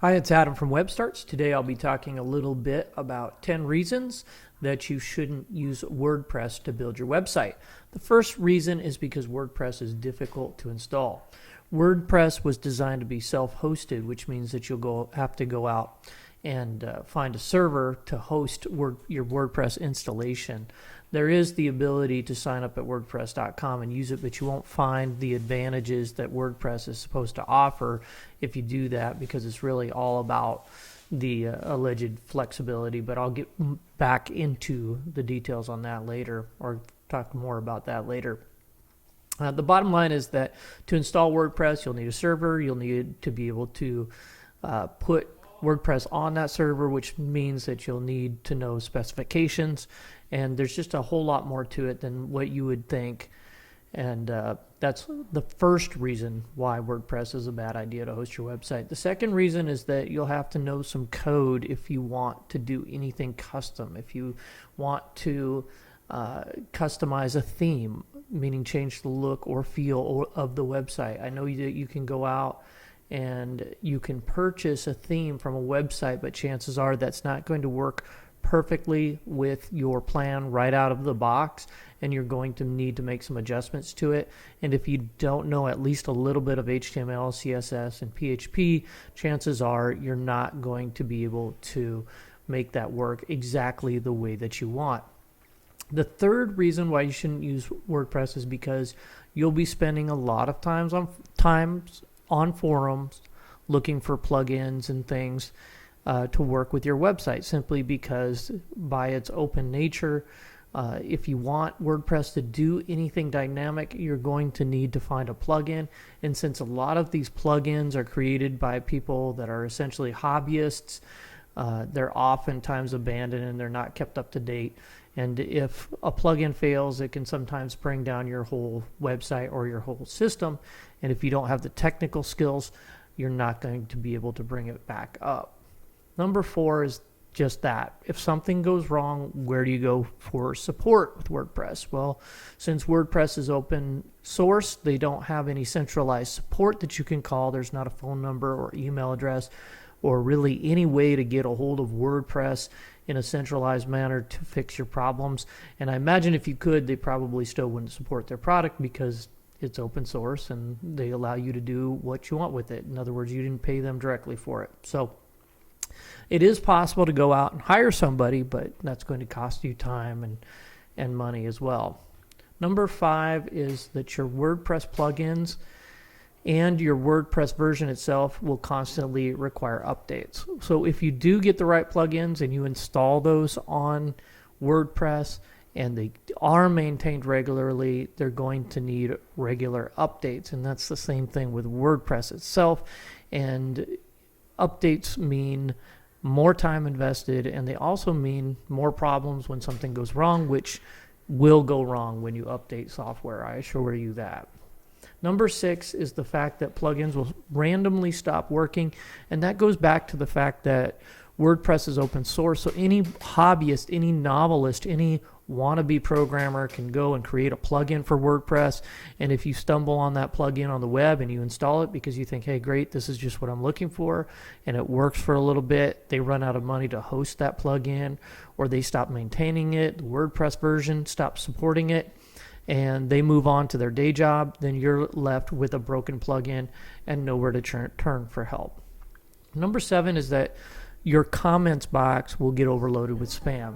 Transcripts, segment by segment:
Hi, it's Adam from WebStarts. Today I'll be talking a little bit about 10 reasons that you shouldn't use WordPress to build your website. The first reason is because WordPress is difficult to install. WordPress was designed to be self-hosted, which means that you'll have to go out and find a server to host your WordPress installation. There is the ability to sign up at WordPress.com and use it, but you won't find the advantages that WordPress is supposed to offer if you do that, because it's really all about the alleged flexibility. But I'll get back into the details on that later, or talk more about that later. The bottom line is that to install WordPress, you'll need a server. You'll need to be able to put WordPress on that server, which means that you'll need to know specifications, and there's just a whole lot more to it than what you would think. And that's the first reason why WordPress is a bad idea to host your website. The second reason is that you'll have to know some code if you want to do anything custom. If you want to customize a theme, meaning change the look or feel of the website. I know that you can go out and you can purchase a theme from a website, but chances are that's not going to work perfectly with your plan right out of the box, and you're going to need to make some adjustments to it. And if you don't know at least a little bit of HTML, CSS, and PHP, chances are you're not going to be able to make that work exactly the way that you want. The third reason why you shouldn't use WordPress is because you'll be spending a lot of times on forums looking for plugins and things to work with your website, simply because by its open nature, if you want WordPress to do anything dynamic, you're going to need to find a plugin. And since a lot of these plugins are created by people that are essentially hobbyists, they're oftentimes abandoned and they're not kept up to date. And if a plugin fails, it can sometimes bring down your whole website or your whole system. And if you don't have the technical skills, you're not going to be able to bring it back up. Number 4 is just that. If something goes wrong, where do you go for support with WordPress? Well, since WordPress is open source, they don't have any centralized support that you can call. There's not a phone number or email address or really any way to get a hold of WordPress in a centralized manner to fix your problems. And I imagine if you could, they probably still wouldn't support their product because it's open source and they allow you to do what you want with it. In other words, you didn't pay them directly for it. So it is possible to go out and hire somebody, but that's going to cost you time and money as well. Number 5 is that your WordPress plugins and your WordPress version itself will constantly require updates. So if you do get the right plugins and you install those on WordPress and they are maintained regularly, they're going to need regular updates. And that's the same thing with WordPress itself. And updates mean more time invested, and they also mean more problems when something goes wrong, which will go wrong when you update software. I assure you that. Number 6 is the fact that plugins will randomly stop working, and that goes back to the fact that WordPress is open source, so any hobbyist, any novelist, any wannabe programmer can go and create a plugin for WordPress. And if you stumble on that plugin on the web and you install it because you think, hey, great, this is just what I'm looking for, and it works for a little bit, they run out of money to host that plugin, or they stop maintaining it, the WordPress version stops supporting it, and they move on to their day job, then you're left with a broken plugin and nowhere to turn for help. Number 7 is that your comments box will get overloaded with spam.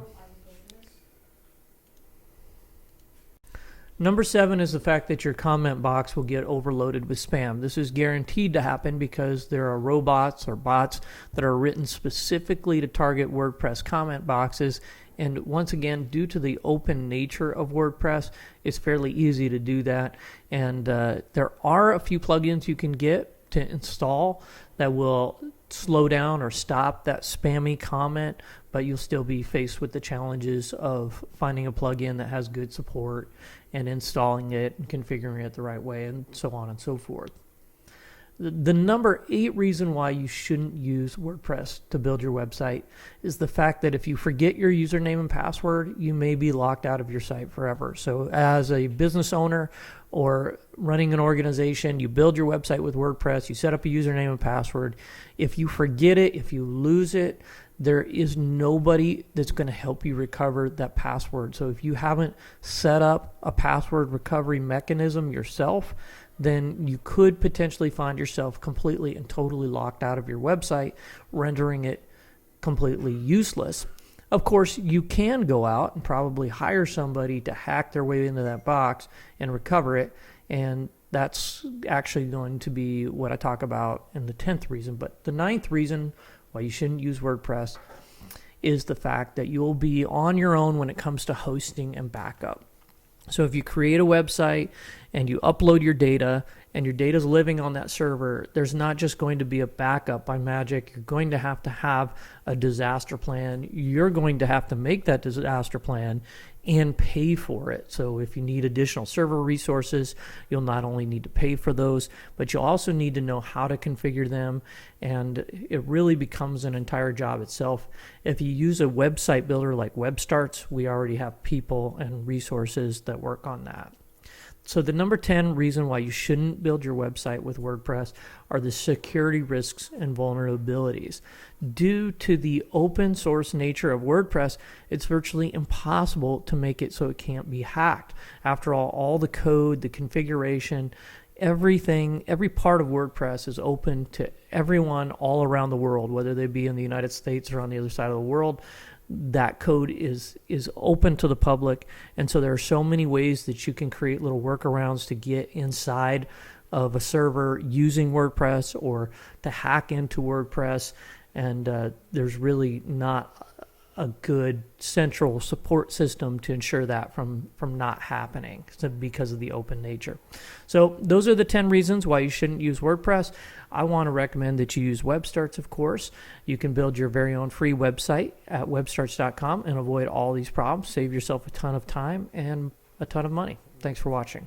Number 7 is the fact that your comment box will get overloaded with spam. This is guaranteed to happen because there are robots or bots that are written specifically to target WordPress comment boxes. And once again, due to the open nature of WordPress, it's fairly easy to do that. And there are a few plugins you can get to install that will slow down or stop that spammy comment, but you'll still be faced with the challenges of finding a plugin that has good support and installing it and configuring it the right way and so on and so forth. The number 8 reason why you shouldn't use WordPress to build your website is the fact that if you forget your username and password, you may be locked out of your site forever. So as a business owner or running an organization, you build your website with WordPress, you set up a username and password. If you forget it, if you lose it, there is nobody that's going to help you recover that password. So if you haven't set up a password recovery mechanism yourself, then you could potentially find yourself completely and totally locked out of your website, rendering it completely useless. Of course, you can go out and probably hire somebody to hack their way into that box and recover it, and that's actually going to be what I talk about in the 10th reason. But the 9th reason why you shouldn't use WordPress is the fact that you'll be on your own when it comes to hosting and backup. So if you create a website and you upload your data and your data is living on that server, there's not just going to be a backup by magic. You're going to have a disaster plan. You're going to have to make that disaster plan and pay for it. So if you need additional server resources, you'll not only need to pay for those, but you'll also need to know how to configure them, and it really becomes an entire job itself. If you use a website builder like WebStarts, we already have people and resources that work on that. So the number 10 reason why you shouldn't build your website with WordPress are the security risks and vulnerabilities. Due to the open source nature of WordPress, it's virtually impossible to make it so it can't be hacked. After all the code, the configuration, everything, every part of WordPress is open to everyone all around the world, whether they be in the United States or on the other side of the world. That code is open to the public, and so there are so many ways that you can create little workarounds to get inside of a server using WordPress or to hack into WordPress, and there's really not a good central support system to ensure that from not happening because of the open nature. So those are the 10 reasons why you shouldn't use WordPress. I want to recommend that you use WebStarts, of course. You can build your very own free website at webstarts.com and avoid all these problems. Save yourself a ton of time and a ton of money. Thanks for watching.